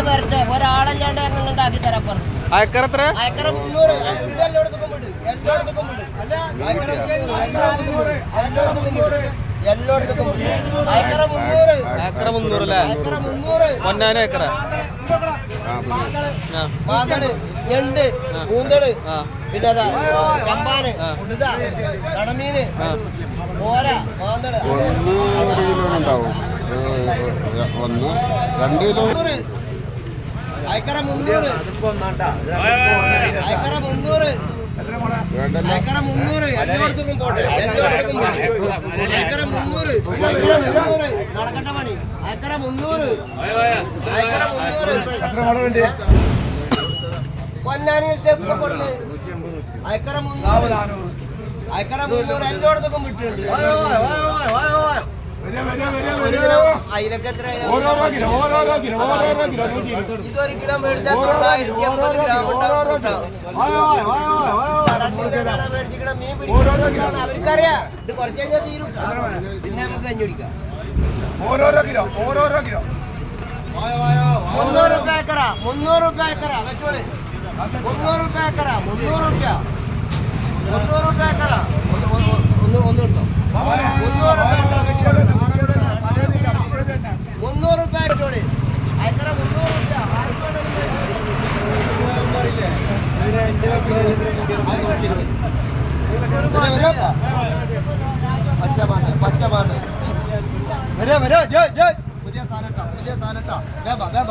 വരട്ടെ ഒരാളല്ലാണ്ട് അങ്ങനെ ഉണ്ടാക്കി തരാൻ പറഞ്ഞു. അയക്കറ എത്ര? അയക്കറ 300. എല്ലായിടത്തും വിട്, എല്ലായിടത്തും വിട്. അയക്കറ 300, എല്ലായിടത്തും വിട്. അയക്കറ 300. അയക്കറ 300 അല്ലേ? അയക്കറ 300. പൊന്നാനി അയക്കറ. മാന്തട്, ഞണ്ട്, കൂന്തട്, പിന്നെ അതാ ചമ്പാന്, ഉടുത, കടമീന്, ഓര, മാന്തട്. 2 കിലോ. അയക്കറ 300. അയക്കറ 300. അയക്കറ 300. എല്ലായിടത്തും പോട്ടെ, എല്ലായിടത്തും പോട്ടെ. അയക്കറ 300. അയക്കറ 300. നടക്കട്ടെ പണി. അയക്കറ 300. അയക്കറ 300. പൊന്നാനിയിലത്തെ എപ്പോ കൊടുത്ത് അയക്കറ 300. അയക്കറ 300. എല്ലായിടത്തും വിട്ടിട്ടുണ്ട്. അയിലൊക്കെ എത്ര? ഇതൊരു കിലോ മേടിച്ചാൽ 950 ഗ്രാം ഉണ്ടാവും. മേടിച്ചിക്കണ മീൻ പിടിക്കാൻ അവർക്കറിയാം. ഇത് കുറച്ച് കഴിഞ്ഞാൽ തീരും. പിന്നെ നമുക്ക് കഞ്ഞി കുടിക്കാം. 300 രൂപ ഏക്കറ. 300 രൂപ ഏക്കറ വെച്ചോളി. 300 രൂപ ഏക്കറ. 300 രൂപ. 300 രൂപ ഏക്കറ. ഒന്ന് എടുത്തോ. 300 രൂപ ഏക്കറ വെച്ചോളി. 300 രൂപ വെച്ചോളി. ഏക്കറ 300 രൂപ. പച്ചമാന് പുതിയ സാധനം വേബ